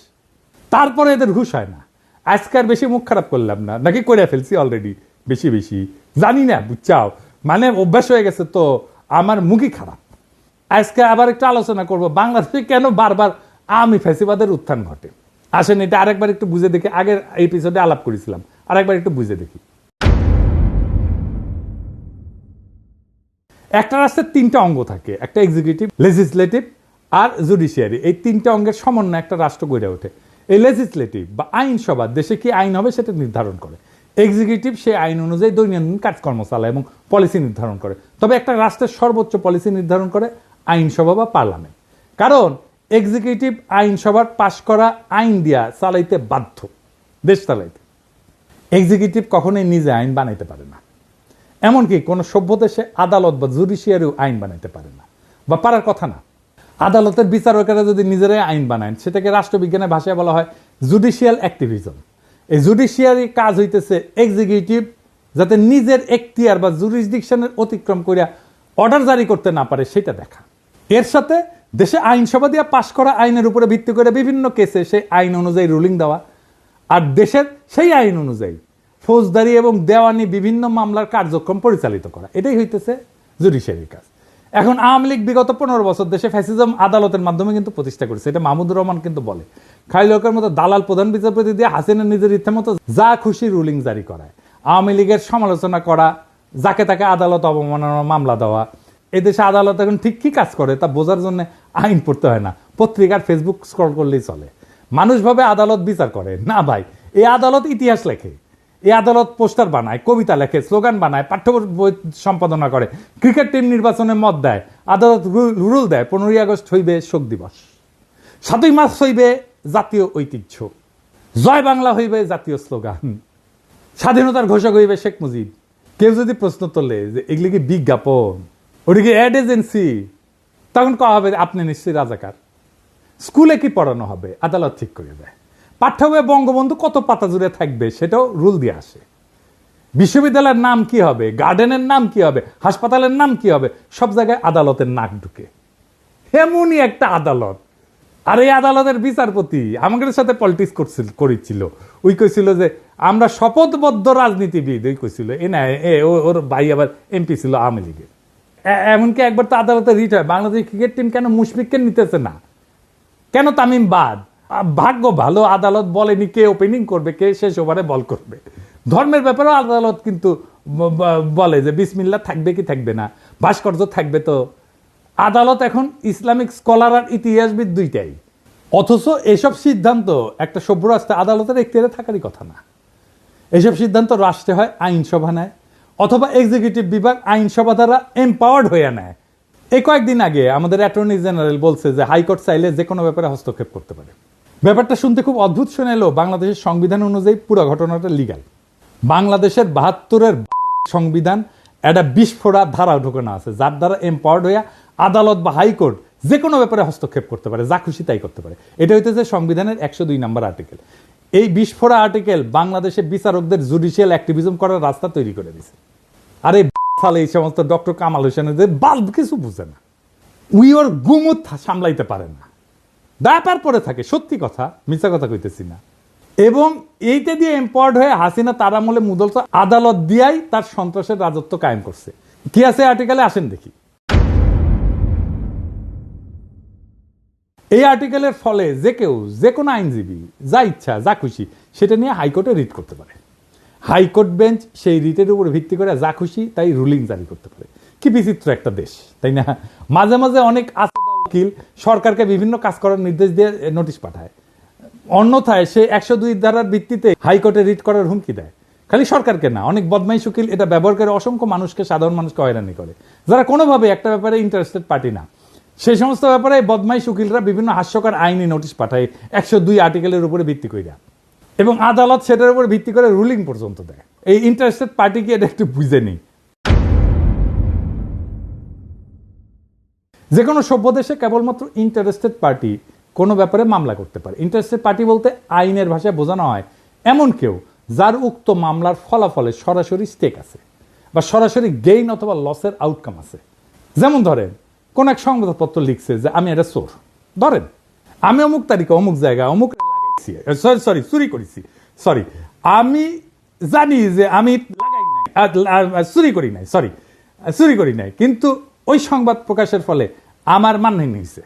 তারপরে এদের ঘুষ হয় না। আজকাল বেশি মুখ খারাপ করলাম না, নাকি করে ফেলছি অলরেডি বেশি জানি না, বুঝছাও, মানে অভ্যাস হয়ে গেছে তো আমার মুখই খারাপ। আজকে আবার একটু আলোচনা করব বাংলাদেশে কেন বারবার আওয়ামী ফ্যাসিবাদের উত্থান ঘটে। আসেন এটা আরেকবার একটু বুঝে দেখি। আগের এপিসোডে আলাপ করেছিলাম, আরেকবার একটু বুঝে দেখি। একটা রাষ্ট্রের 3টা অঙ্গ থাকে, একটা এক্সিকিউটিভ, লেজিসলেটিভ আর জুডিশিয়ারি। এই 3টা অঙ্গের সমন্বয়ে একটা রাষ্ট্র গড়ে ওঠে। এই লেজিসলেটিভ বা আইনসভা দেশে কি আইন হবে সেটা নির্ধারণ করে। এক্সিকিউটিভ সেই আইন অনুযায়ী দৈনন্দিন কাজকর্ম চালায় এবং পলিসি নির্ধারণ করে। তবে একটা রাষ্ট্রের সর্বোচ্চ পলিসি নির্ধারণ করে আইনসভা বা পার্লামেন্ট। কারণ এক্সিকিউটিভ আইনসভার পাশ করা আইন দিয়া চালাইতে বাধ্য, দেশ চালাইতে। এক্সিকিউটিভ কখনোই নিজে আইন বানাইতে পারে না। এমনকি কোনো সভ্য দেশে আদালত বা জুডিশিয়ারিও আইন বানাইতে পারে না, বা পারার কথা না। আদালতের বিচারকেরা যদি নিজেরাই আইন বানায় সেটাকে রাষ্ট্রবিজ্ঞানের ভাষায় বলা হয় জুডিশিয়াল অ্যাক্টিভিজম। এই জুডিশিয়ারি কাজ হইতেছে এক্সিকিউটিভ যাতে নিজের এখতিয়ার বা জুরিসডিকশনের অতিক্রম করিয়া অর্ডার জারি করতে না পারে সেটা দেখা। এর সাথে দেশে আইনসভা দিয়ে পাশ করা আইনের উপরে ভিত্তি করে বিভিন্ন কেসে সেই আইন অনুযায়ী রুলিং দেওয়া, আর দেশের সেই আইন অনুযায়ী ফৌজদারি এবং দেওয়ানি বিভিন্ন মামলার কার্যক্রম পরিচালিত করা, এটাই হইতেছে জুডিশিয়ারির কাজ। এখন আওয়ামী লীগ বিগত 15 বছর দেশে ফ্যাসিজম আদালতের মাধ্যমে কিন্তু প্রতিষ্ঠা করেছে। এটা মাহমুদুর রহমান কিন্তু বলে, খাইলকের মতো দালাল প্রধান বিচারপতি দিয়ে হাসিনা নিজের ইচ্ছা মতো যা খুশি রুলিং জারি করায়। আওয়ামী লীগের সমালোচনা করা, যাকে তাকে আদালত অবমাননার মামলা দেওয়া। এই দেশে আদালত এখন ঠিক কি কাজ করে তা বোঝার জন্য আইন পড়তে হয় না, পত্রিকার ফেসবুক স্ক্রল করলেই চলে। মানুষ ভাবে আদালত বিচার করে না, ভাই এই আদালত ইতিহাস লেখে, এই আদালত পোস্টার বানায়, কবিতা লেখে, স্লোগান বানায়, পাঠ্য বই সম্পাদনা করে, ক্রিকেট টিম নির্বাচনে মত দেয়, আদালত রুল দেয় 15ই আগস্ট হইবে শোক দিবস, 7ই মার্চ হইবে জাতীয় ঐতিহ্য, জয় বাংলা হইবে জাতীয় স্লোগান, স্বাধীনতার ঘোষক হইবে শেখ মুজিব। কেউ যদি প্রশ্ন তোলে যে এগুলি কি বিজ্ঞাপন, ওটা কি অ্যাড এজেন্সি, তখন কওয়া হবে আপনি নিশ্চয়ই রাজাকার। স্কুলে কি পড়ানো হবে আদালত ঠিক করে দেয়। পাঠ্য বইয়ে বঙ্গবন্ধু কত পাতা জুড়ে থাকবে সেটাও রুল দিয়ে আসে। বিশ্ববিদ্যালয়ের নাম কি হবে, গার্ডেনের নাম কি হবে, হাসপাতালের নাম কি হবে, সব জায়গায় আদালতের নাক ঢুকে। এমনই একটা আদালত। আর এই আদালতের বিচারপতি আমাদের সাথে পলিটিক্স করেছিল। ওই কইছিল যে আমরা শপথবদ্ধ রাজনীতিবিদ, ওই কইছিল এ না ওর ভাই আবার এমপি ছিল আওয়ামী লীগের। এমনকি একবার তো আদালতে রিট হয়, বাংলাদেশ ক্রিকেট টিম কেন মুশফিককে নিতেছে না, কেন তামিম বাদ। ভাগ্য ভালো আদালত বলেনি কে ওপেনিং করবে, কে শেষ ওভারে বল করবে। ধর্মের ব্যাপারেও আদালত কিন্তু বলে যে বিসমিল্লাহ থাকবে কি থাকবে না, ভাস্কর্য থাকবে। তো আদালত এখন ইসলামিক স্কলার আর ইতিহাসবিদ দুইটাই। অথচ এসব সিদ্ধান্ত একটা সভ্য রাষ্ট্রে আদালতের এখতিয়ারে থাকারই কথা না। এসব সিদ্ধান্ত রাষ্ট্রে হয় আইনসভা নেয়, অথবা এক্সিকিউটিভ বিভাগ আইনসভা দ্বারা এম্পাওয়ার্ড হয়ে নেয়। এই কয়েকদিন আগে আমাদের অ্যাটর্নি জেনারেল বলছে যে হাইকোর্ট চাইলে যে কোনো ব্যাপারে হস্তক্ষেপ করতে পারে। ব্যাপারটা শুনতে খুব অদ্ভুত শোনালেও বাংলাদেশের সংবিধান অনুযায়ী পুরো ঘটনাটা লিগ্যাল। বাংলাদেশের 72-এর সংবিধান একটা বিস্ফোরা ধারা ঢোকানো আছে, যার দ্বারা এম্পাওয়ার্ড হইয়া আদালত বা হাইকোর্ট যে কোনো ব্যাপারে হস্তক্ষেপ করতে পারে, যা খুশি তাই করতে পারে। এটা হইতেছে সংবিধানের 102 নম্বর আর্টিকেল। এই বিস্ফোরা আর্টিকেল বাংলাদেশে বিচারকদের জুডিশিয়াল অ্যাক্টিভিজম করার রাস্তা তৈরি করে দিছে। আর এই এই সমস্ত ডক্টর কামাল হোসেনের যে বাল্ব কিছু বুঝে না, উই ওর গুমুত সামলাইতে পারে না, ব্যাপার পরে থাকে। সত্যি কথা, মিথ্যা কথা কইতেছি না। এবং এইটা দিয়ে এম্পাওয়ার্ড হয়ে হাসিনা তার আমলে মুদল আদালত দিয়াই তার সন্ত্রাসের রাজত্ব কায়েম করছে। কি আছে আর্টিকেলে আসেন দেখি। এই আর্টিকেলের ফলে যে কেউ যে কোনো আইনজীবী যা ইচ্ছা যা খুশি সেটা নিয়ে হাইকোর্টে রিট করতে পারে। হাইকোর্ট বেঞ্চ সেই রিটের উপর ভিত্তি করে যা খুশি তাই রুলিং জারি করতে পারে। কি বিচিত্র একটা দেশ, তাই না? মাঝে মাঝে অনেক উকিল সরকারকে বিভিন্ন কাজ করার নির্দেশ দিয়ে নোটিশ পাঠায়, অন্যথায় সে 102 ধারার ভিত্তিতে হাইকোর্টে রিট করার হুমকি দেয়। খালি সরকারকে না, অনেক বদমাইশ উকিল এটা ব্যবহার করে অসংখ্য মানুষকে, সাধারণ মানুষকে হয়রানি করে, যারা কোনোভাবে একটা ব্যাপারে ইন্টারেস্টেড পার্টি না। সেই সমস্ত ব্যাপারে বদমাইশ উকিলরা বিভিন্ন হাস্যকর আইনি নোটিশ পাঠায় 102 আর্টিকেলের উপরে ভিত্তি করে, এবং আদালত সেটার উপর ভিত্তি করে রুলিং পর্যন্ত দেয়। এই ইন্টারেস্টেড পার্টি কি এটা একটু বুঝে নেই। যে কোনো সভ্য দেশে কেবলমাত্র ইন্টারেস্টেড পার্টি কোনো ব্যাপারে মামলা করতে পারে। ইন্টারেস্টেড পার্টি বলতে আইনের ভাষায় বোঝানো হয় এমন কেউ যার উক্ত মামলার ফলাফলে সরাসরি স্টেক আছে বা সরাসরি গেইন অথবা লসের আউটকাম আছে। যেমন ধরেন কোন এক সংবাদপত্র লিখছে যে আমি এটা চোর, ধরেন আমি অমুক তারিখে অমুক জায়গায় অমুক লাগাইছি, সরি চুরি করেছি, সরি আমি জানি যে আমি লাগাই নাই, চুরি করি নাই, কিন্তু ওই সংবাদ প্রকাশের ফলে আমার মানহানি হয়েছে।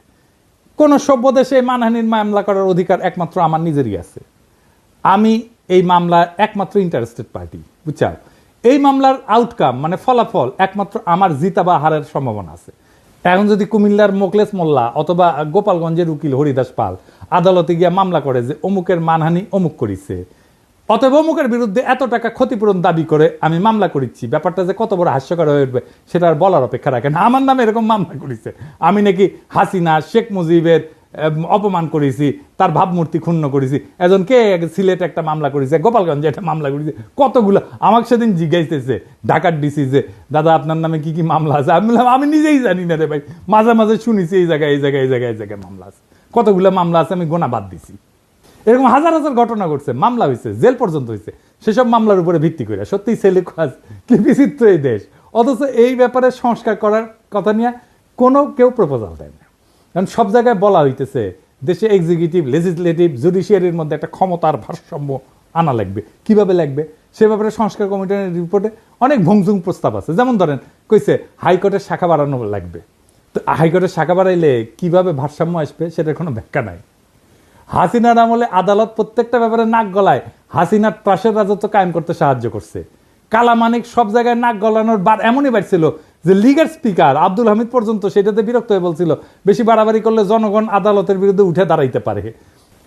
কোন সভ্য দেশে মানহানির মামলা করার অধিকার একমাত্র আমার নিজেরই আছে। আমি এই মামলার একমাত্র ইন্টারেস্টেড পার্টি, বুঝছাও? এই মামলার আউটকাম মানে ফলাফল একমাত্র আমার জিতা বা হারের সম্ভাবনা আছে। এখন যদি কুমিল্লার মোকলেস মোল্লা অথবা গোপালগঞ্জের উকিল হরিদাস পাল আদালতে গিয়ে মামলা করে যে অমুকের মানহানি অমুক করিছে, অথবা অমুকের বিরুদ্ধে এত টাকা ক্ষতিপূরণ দাবি করে আমি মামলা করেছি, ব্যাপারটা যে কত বড় হাস্যকর হয়ে উঠবে সেটা আর বলার অপেক্ষা রাখে না। আমার নামে এরকম মামলা করেছে, আমি নাকি হাসিনা শেখ মুজিবের অপমান করেছি, তার ভাবমূর্তি ক্ষুণ্ণ করেছি, এজনকে সিলেট একটা মামলা করেছে, গোপালগঞ্জে একটা মামলা করেছে, কতগুলো। আমাকে সেদিন জিজ্ঞাসতেছে ঢাকার ডিসি যে দাদা আপনার নামে কি কি মামলা আছে। আমি বললাম আমি নিজেই জানি না রে ভাই, মাঝে মাঝে শুনেছি এই জায়গায় এই জায়গায় এই জায়গায় এই জায়গায় মামলা আছে। কতগুলো মামলা আছে আমি গোনা বাদ দিছি। এরকম হাজার হাজার ঘটনা ঘটছে, মামলা হয়েছে, জেল পর্যন্ত হয়েছে, সেসব মামলার উপরে ভিত্তি করে। সত্যি ছেলে কাজ, কি বিচিত্র এই দেশ। অথচ এই ব্যাপারে সংস্কার করার কথা নিয়ে কোনো কেউ প্রপোজাল দেয় না। কারণ সব জায়গায় বলা হইতেছে দেশে এক্সিকিউটিভ, লেজিসলেটিভ, জুডিশিয়ারির মধ্যে একটা ক্ষমতার ভারসাম্য আনা লাগবে। কিভাবে লাগবে সে ব্যাপারে সংস্কার কমিশনের রিপোর্টে অনেক ভংসুং প্রস্তাব আছে। যেমন ধরেন কইছে হাইকোর্টের শাখা বাড়ানো লাগবে। তো হাইকোর্টের শাখা বাড়াইলে কিভাবে ভারসাম্য আসবে সেটার কোনো ব্যাখ্যা নাই। হাসিনার আমলে আদালত প্রত্যেকটা ব্যাপারে নাক গলায় হাসিনার ত্রাসের রাজত্ব কায়েম করতে সাহায্য করছে। কালামানিক সব জায়গায় নাক গলানোর বার এমনই বাড়ছিল যে লিগের স্পিকার আব্দুল হামিদ পর্যন্ত সেটাতে বিরক্ত হয়ে বলছিল বেশি বাড়াবাড়ি করলে জনগণ আদালতের বিরুদ্ধে উঠে দাঁড়াইতে পারে।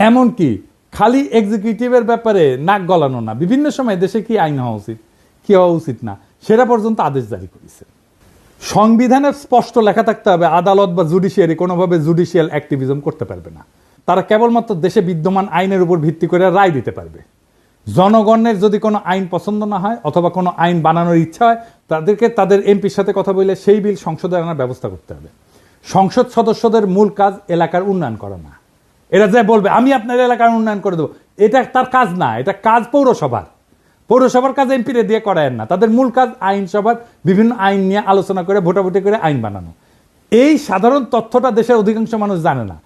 এমনকি খালি এক্সিকিউটিভের ব্যাপারে নাক গলানো না, বিভিন্ন সময় দেশে কি আইন হওয়া উচিত কি হওয়া উচিত না সেটা পর্যন্ত আদেশ জারি করেছে। সংবিধানের স্পষ্ট লেখা থাকতে হবে আদালত বা জুডিশিয়ারি কোনোভাবে জুডিশিয়াল অ্যাক্টিভিজম করতে পারবে না। তারা কেবলমাত্র দেশে বিদ্যমান আইনের উপর ভিত্তি করে রায় দিতে পারবে। জনগণের যদি কোনো আইন পছন্দ না হয় অথবা কোনো আইন বানানোর ইচ্ছা হয় তাদেরকে তাদের এমপির সাথে কথা বলে সেই বিল সংসদে আনার ব্যবস্থা করতে হবে। সংসদ সদস্যদের মূল কাজ এলাকার উন্নয়ন করা না। এরা যে বলবে আমি আপনার এলাকার উন্নয়ন করে দেবো, এটা তার কাজ না, এটা কাজ পৌরসভার। পৌরসভার কাজ এমপিরে দিয়ে করায় না। তাদের মূল কাজ আইনসভার বিভিন্ন আইন নিয়ে আলোচনা করে ভোটাভুটি করে আইন বানানো। এই সাধারণ তথ্যটা দেশের অধিকাংশ মানুষ জানে না।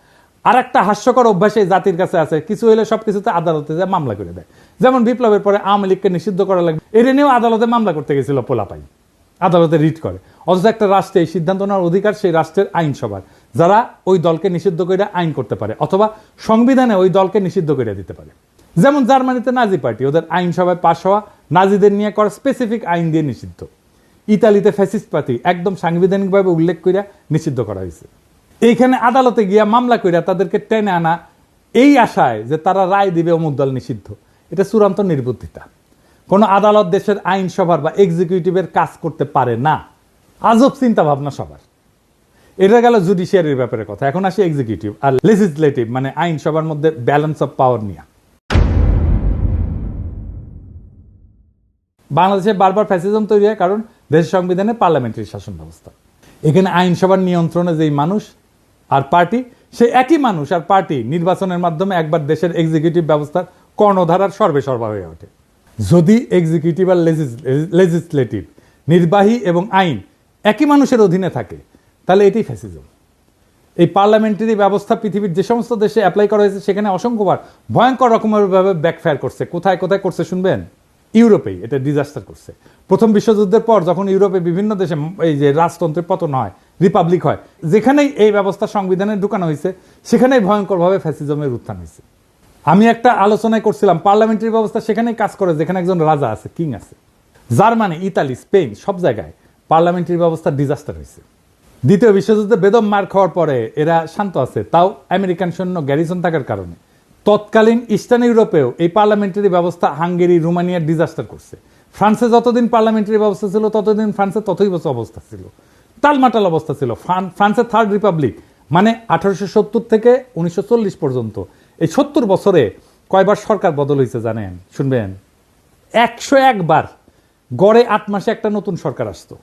আর একটা হাস্যকর অভ্যাস এই জাতির কাছে আছে, কিছু হলে সবকিছুতে আদালতে যায় মামলা করে দেয়। যেমন বিপ্লবের পরে আওয়ামী লীগকে নিষিদ্ধ করা লাগবে, এটা নিয়েও আদালতে মামলা করতে গেছিল পোলাপাই, আদালতে রিট করে। অথচ একটা রাষ্ট্রে এই সিদ্ধান্ত নেওয়ার অধিকার সেই রাষ্ট্রের আইনসভার, যারা ওই দলকে নিষিদ্ধ করে আইন করতে পারে অথবা সংবিধানে ওই দলকে নিষিদ্ধ করে দিতে পারে। যেমন জার্মানিতে নাজি পার্টি, ওদের আইনসভায় পাশ হওয়া নাজিদের নিয়ে করা স্পেসিফিক আইন দিয়ে নিষিদ্ধ। ইতালিতে ফ্যাসিস্ট পার্টি একদম সাংবিধানিকভাবে উল্লেখ করে নিষিদ্ধ করা হয়েছে। এইখানে আদালতে গিয়া মামলা কইরা তাদেরকে টেনে আনা এই আশায় যে তারা রায় দিবে অমুক দল নিষিদ্ধ, এটা চূড়ান্ত নির্বুদ্ধিতা। কোনো আদালত দেশের আইনসভার বা এক্সিকিউটিভের কাজ করতে পারে না। আজব চিন্তা ভাবনা সবার। এটা গেল জুডিশিয়ারির ব্যাপারে কথা। এখন আসি এক্সিকিউটিভ আর লেজিসলেটিভ মানে আইনসভার মধ্যে ব্যালেন্স অফ পাওয়ার নিয়ে। বাংলাদেশে বারবার ফ্যাসিজম তৈরি হয় কারণ দেশের সংবিধানে পার্লামেন্টারি শাসন ব্যবস্থা। এখানে আইনসভার নিয়ন্ত্রণে যেই মানুষ আর পার্টি, সে একই মানুষ আর পার্টি নির্বাচনের মাধ্যমে একবার দেশের এক্সিকিউটিভ ব্যবস্থার কর্ণধারার সর্বেসর্বা হয়ে ওঠে। যদি এক্সিকিউটিভ আর লেজিসলেটিভ নির্বাহী এবং আইন একই মানুষের অধীনে থাকে তাহলে এটি ফ্যাসিজম। এই পার্লামেন্টারি ব্যবস্থা পৃথিবীর যে সমস্ত দেশে অ্যাপ্লাই করা হয়েছে সেখানে অসংখ্যবার ভয়ঙ্কর রকমের ভাবে ব্যাকফায়ার করছে। কোথায় কোথায় করছে শুনবেন? ইউরোপেই এটা ডিজাস্টার করছে। প্রথম বিশ্বযুদ্ধের পর যখন ইউরোপে বিভিন্ন দেশে এই যে রাজতন্ত্রের পতন হয়, রিপাবলিক হয়। যেখানেই এই ব্যবস্থা সংবিধানে ঢুকানো হয়েছে সেখানেই ভয়ঙ্করভাবে ফ্যাসিজমের উত্থান হয়েছে। আমি একটা আলোচনায় করছিলাম, পার্লামেন্টারি ব্যবস্থা সেখানেই কাজ করে যেখানে একজন রাজা আছে, কিং আছে। জার্মানি, ইতালি, স্পেন সব জায়গায় পার্লামেন্টারি ব্যবস্থা ডিজাস্টার হয়েছে। দ্বিতীয় বিশ্বযুদ্ধে বেদম মার খাওয়ার পরে এরা শান্ত আছে, তাও আমেরিকান সৈন্য গ্যারিসন থাকার কারণে। তৎকালীন ইস্টার্ন ইউরোপেও এই পার্লামেন্টারি ব্যবস্থা হাঙ্গেরি, রোমানিয়া ডিজাস্টার করছে। ফ্রান্সে যতদিন পার্লামেন্টারি ব্যবস্থা ছিল ততদিন ফ্রান্সে ততই বছর অবস্থা ছিল, টালমাটাল অবস্থা ছিল। ফ্রান্সের থার্ড রিপাবলিক মানে 1870 থেকে 1940 পর্যন্ত, এই 70 বছরে কয়বার সরকার বদল হয়েছে জানেন? শুনবেন, 101 বার। গড়ে 8 মাসে একটা নতুন সরকার আসতো।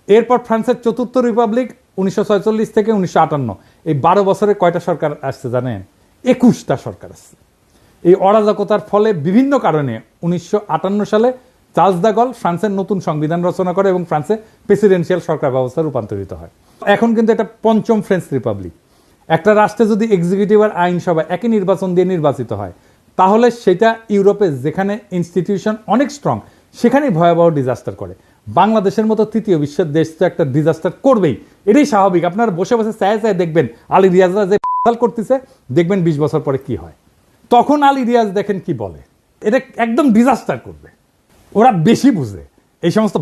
এরপর ফ্রান্সের চতুর্থ রিপাবলিক 1946 থেকে 1958, এই 12 বছরে কয়টা সরকার আসছে জানেন? 21টা সরকার আসছে। এই অরাজকতার ফলে বিভিন্ন কারণে 1958 সালে চার্লস দ্য গল ফ্রান্সের নতুন সংবিধান রচনা করে এবং ফ্রান্সে প্রেসিডেন্সিয়াল সরকার ব্যবস্থা রূপান্তরিত হয়। এখন কিন্তু এটা পঞ্চম ফ্রেঞ্চ রিপাবলিক। একটা রাষ্ট্রে যদি এক্সিকিউটিভ আর আইনসভা একই নির্বাচন দিয়ে নির্বাচিত হয় তাহলে সেটা ইউরোপে যেখানে ইনস্টিটিউশন অনেক স্ট্রং সেখানেই ভয়াবহ ডিজাস্টার করে। বাংলাদেশের মতো তৃতীয় বিশ্বের দেশ তো একটা ডিজাস্টার করবেই, এটাই স্বাভাবিক। আপনারা বসে বসে চায় চায় দেখবেন আলী রিয়াজরা যে করতেছে, দেখবেন 20 বছর পরে কি হয়। তখন আলী রিয়াজ দেখেন কি বলে, এটা একদম ডিজাস্টার করবে। ওরা বেশি বুঝে এই সমস্ত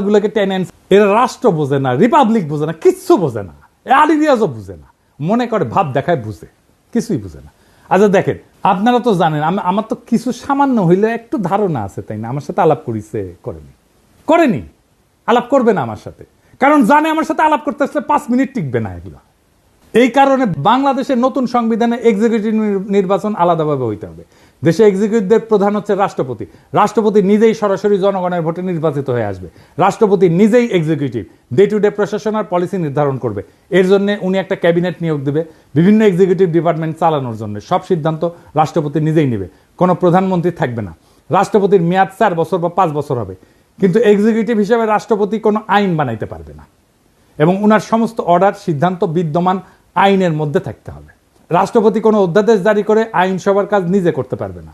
গুলোকে টেনে। এরা রাষ্ট্র বোঝে না, রিপাবলিক বোঝে না, কিচ্ছু বোঝে না। আলী রিয়াজও বুঝে না, মনে করে ভাব দেখায় বুঝে, কিছুই বুঝে না। আচ্ছা দেখেন, আপনারা তো জানেন আমার তো কিছু সামান্য হইলে একটু ধারণা আছে, তাই না? আমার সাথে আলাপ করেছে, করেনি, আলাপ করবে না আমার সাথে, কারণ জানে আমার সাথে আলাপ করতে আসলে 5 মিনিট টিকবে না এগুলো। এই কারণে বাংলাদেশের নতুন সংবিধানে এক্সিকিউটিভ নির্বাচন আলাদাভাবে হইতে হবে। দেশে এক্সিকিউটিভদের প্রধান হচ্ছে রাষ্ট্রপতি। রাষ্ট্রপতি নিজেই সরাসরি জনগণের ভোটে নির্বাচিত হয়ে আসবে। রাষ্ট্রপতি নিজেই এক্সিকিউটিভ, ডে টু ডে প্রশাসন আর পলিসি নির্ধারণ করবে। এর জন্য উনি একটা ক্যাবিনেট নিয়োগ দেবে বিভিন্ন এক্সিকিউটিভ ডিপার্টমেন্ট চালানোর জন্য। সব সিদ্ধান্ত রাষ্ট্রপতি নিজেই নেবে, কোনো প্রধানমন্ত্রী থাকবে না। রাষ্ট্রপতির মেয়াদ 4 বছর বা 5 বছর হবে, কিন্তু এক্সিকিউটিভ হিসেবে রাষ্ট্রপতি কোনো আইন বানাইতে পারবে না এবং উনার সমস্ত অর্ডার সিদ্ধান্ত বিদ্যমান আইনের মধ্যে থাকতে হবে। রাষ্ট্রপতি কোনো অধ্যাদেশ জারি করে আইনসভার কাজ নিজে করতে পারবে না।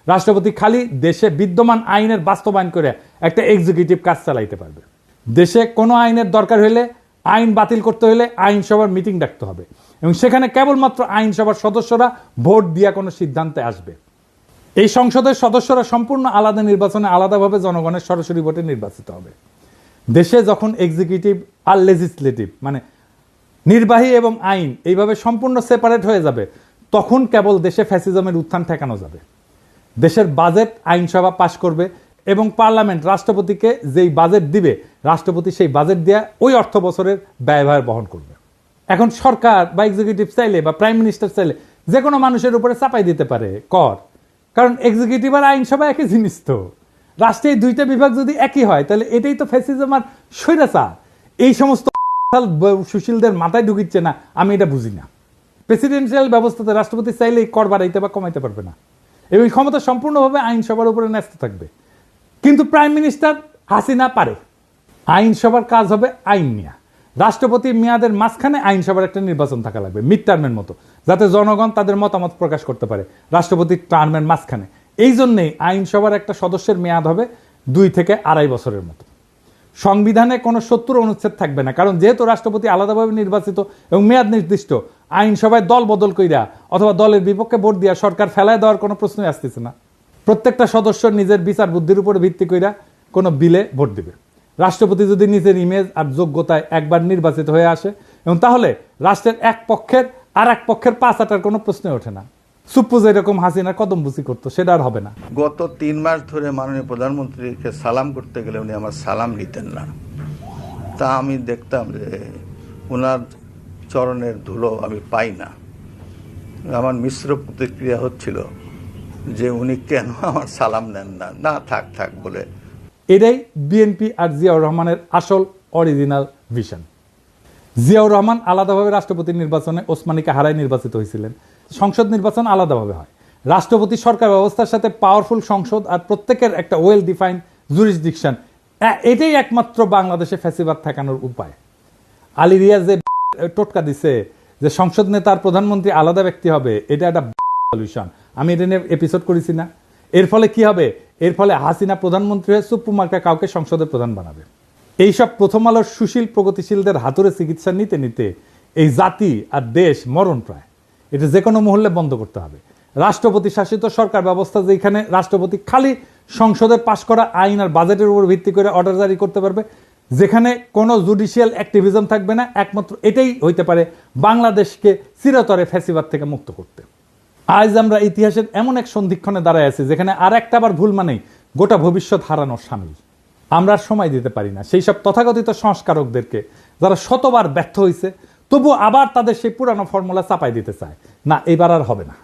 রাষ্ট্রপতি খালি দেশে বিদ্যমান আইনের বাস্তবায়ন করে একটা এক্সিকিউটিভ কাজ চালাইতে পারবে। দেশে কোনো আইনের দরকার হলে, আইন বাতিল করতে হলে আইনসভার মিটিং ডাকতে হবে এবং সেখানে কেবলমাত্র আইনসভার সদস্যরা ভোট দিয়া কোনো সিদ্ধান্তে আসবে। এই সংসদের সদস্যরা সম্পূর্ণ আলাদা নির্বাচনে আলাদাভাবে জনগণের সরাসরি ভোটে নির্বাচিত হবে। দেশে যখন এক্সিকিউটিভ আর লেজিসলেটিভ মানে নির্বাহী এবং আইন এইভাবে সম্পূর্ণ সেপারেট হয়ে যাবে, তখন কেবল দেশে ফ্যাসিজমের উত্থান ঠেকানো যাবে। দেশের বাজেট আইনসভা পাশ করবে এবং পার্লামেন্ট রাষ্ট্রপতিকে যেই বাজেট দিবে, রাষ্ট্রপতি সেই বাজেট দিয়ে ওই অর্থ বছরের ব্যয়ভার বহন করবে। এখন সরকার বা এক্সিকিউটিভ চাইলে বা প্রাইম মিনিস্টার চাইলে যে কোনো মানুষের উপরে চাপাই দিতে পারে কর, কারণ এক্সিকিউটিভ আর আইনসভা একই জিনিস। তো রাষ্ট্রের 2টা বিভাগ যদি একই হয় তাহলে এটাই তো ফ্যাসিজম আর স্বৈরাচার। এই সমস্ত সুশীলদের মাথায় ঢুকিচ্ছে না, আমি এটা বুঝি না। প্রেসিডেন্সিয়াল ব্যবস্থাতে রাষ্ট্রপতি চাইলেই কর বাড়াইতে বা কমাইতে পারবে না এবং ক্ষমতা সম্পূর্ণভাবে আইনসভার উপরে ন্যস্ত থাকবে। কিন্তু প্রাইম মিনিস্টার হাসিনা পারে। আইনসভার কাজ হবে আইন নিয়ে। রাষ্ট্রপতির মেয়াদের মাঝখানে আইনসভার একটা নির্বাচন থাকা লাগবে, মিড টার্মের মতো, যাতে জনগণ তাদের মতামত প্রকাশ করতে পারে রাষ্ট্রপতির টার্মের মাঝখানে। এই জন্যেই আইনসভার একটা সদস্যের মেয়াদ হবে 2 থেকে 2.5 বছরের মতো। সংবিধানে কোনো 70 অনুচ্ছেদ থাকবে না, কারণ যেহেতু রাষ্ট্রপতি আলাদাভাবে নির্বাচিত এবং মেয়াদ নির্দিষ্ট, আইনসভায় দল বদল কইরা অথবা দলের বিপক্ষে ভোট দিয়া সরকার ফেলায় দেওয়ার কোনো প্রশ্নই আসতেছে না। প্রত্যেকটা সদস্য নিজের বিচার বুদ্ধির উপরে ভিত্তি কইরা কোনো বিলে ভোট দিবে। রাষ্ট্রপতি যদি নিজের ইমেজ আর যোগ্যতায় একবার নির্বাচিত হয়ে আসে এবং তাহলে রাষ্ট্রের এক পক্ষের আর এক পক্ষের পাঁচ আটার কোনো প্রশ্নই ওঠে না। সুপ্পু যেরকম হাসিনা কদমবুসি করতো সেটা আর হবে না।
গত 3 মাস ধরে মাননীয় প্রধানমন্ত্রীকে সালাম করতে গেলে উনি আমার সালাম নিতেন না। তা আমি দেখতাম যে ওনার চরণের ধুলো আমি পাই না। আমার মিশ্র প্রতিক্রিয়া হচ্ছিল যে উনি কেন আমার সালাম নেন না, না থাক থাক বলে।
এটাই বিএনপি আর জিয়াউর রহমানের আসল অরিজিনাল ভিশন। জিয়াউর রহমান আলাদাভাবে রাষ্ট্রপতি নির্বাচনে ওসমানীকে হারায় নির্বাচিত হয়েছিলেন। সংসদ নির্বাচন আলাদাভাবে হয়। রাষ্ট্রপতি সরকার ব্যবস্থার সাথে পাওয়ারফুল সংসদ আর প্রত্যেকের একটা ওয়েল ডিফাইন্ড জুরিসডিকশন, এটাই একমাত্র বাংলাদেশে ফ্যাসিবাদ ঠেকানোর উপায়। আলী রিয়াজ যে টোটকা দিছে যে সংসদ নেতা আর প্রধানমন্ত্রী আলাদা ব্যক্তি হবে, এটা একটা সলিউশন। আমি এটা নিয়ে এপিসোড করেছি না? এর ফলে কি হবে? এর ফলে হাসিনা প্রধানমন্ত্রী হয়ে সুপ্পু মার্কা কাউকে সংসদের প্রধান বানাবে। এইসব প্রথম আলোর সুশীল প্রগতিশীলদের হাতুড়ে চিকিৎসা নিতে নিতে এই জাতি আর দেশ মরণ প্রায়। এটা যে কোনো মুহূর্তে বন্ধ করতে হবে। রাষ্ট্রপতি শাসিত সরকার ব্যবস্থা, যেখানে রাষ্ট্রপতি খালি সংসদে পাশ করা আইন আর বাজেটের উপর ভিত্তি করে অর্ডার জারি করতে পারবে, যেখানে কোনো জুডিশিয়াল অ্যাক্টিভিজম থাকবে না, একমাত্র এটাই হইতে পারে বাংলাদেশকে চিরতরে ফ্যাসিবাদ থেকে মুক্ত করতে। আজ আমরা ইতিহাসের এমন এক সন্ধিক্ষণে দাঁড়ায় আছি যেখানে আর একটা বার ভুল মানেই গোটা ভবিষ্যৎ হারানোর সামিল। আমরা আর সময় দিতে পারি না সেই সব তথাকথিত সংস্কারকদেরকে, যারা শতবার ব্যর্থ হয়েছে তবু আবার তাদের সেই পুরানো ফর্মুলা চাপাই দিতে চায়। না, এবার আর হবে না।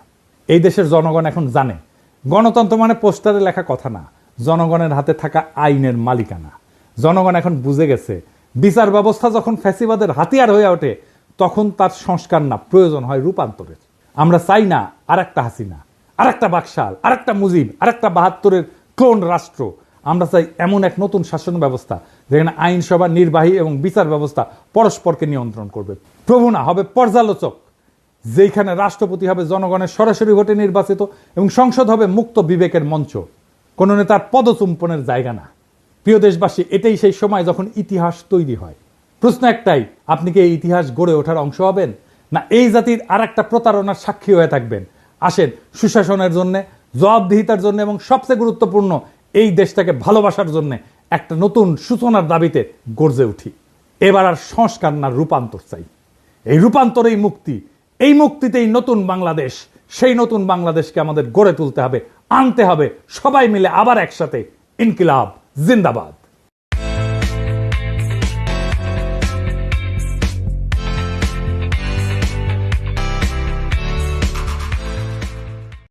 এই দেশের জনগণ এখন জানে গণতন্ত্র মানে পোস্টারে লেখা কথা না, জনগণের হাতে থাকা আইনের মালিকানা। জনগণ এখন বুঝে গেছে বিচার ব্যবস্থা যখন ফ্যাসিবাদের হাতিয়ার হয়ে ওঠে তখন তার সংস্কার না, প্রয়োজন হয় রূপান্তরের। আমরা চাই না আর একটা হাসিনা, আর একটা বাকশাল, আর একটা মুজিব, আর একটা ৭২-এর ক্লোন রাষ্ট্র। আমরা চাই এমন এক নতুন শাসন ব্যবস্থা যেখানে আইনসভা, নির্বাহী এবং বিচার ব্যবস্থা পরস্পরকে নিয়ন্ত্রণ করবে। প্রভু না, হবে পর্যালোচক, যেখানে রাষ্ট্রপতি হবে জনগণের সরাসরি ভোটে নির্বাচিত এবং সংসদ হবে মুক্ত বিবেকের মঞ্চ, কোনো নেতার পদচুম্বনের জায়গা না। প্রিয় দেশবাসী, এটাই সেই সময় যখন ইতিহাস তৈরি হয়। প্রশ্ন একটাই, আপনি কি এই ইতিহাস গড়ে ওঠার অংশ হবেন, না এই জাতির আর একটা প্রতারণার সাক্ষী হয়ে থাকবেন? আসেন সুশাসনের জন্য, জবাবদিহিতার জন্য এবং সবচেয়ে গুরুত্বপূর্ণ এই দেশটাকে ভালোবাসার জন্য একটা নতুন সূচনার দাবিতে গর্জে উঠি। এবার আর সংস্কার না, রূপান্তর চাই। এই রূপান্তরেই মুক্তি, এই মুক্তিতেই নতুন বাংলাদেশ। সেই নতুন বাংলাদেশকে আমাদের গড়ে তুলতে হবে, আনতে হবে সবাই মিলে আবার একসাথে। ইনকিলাব জিন্দাবাদ।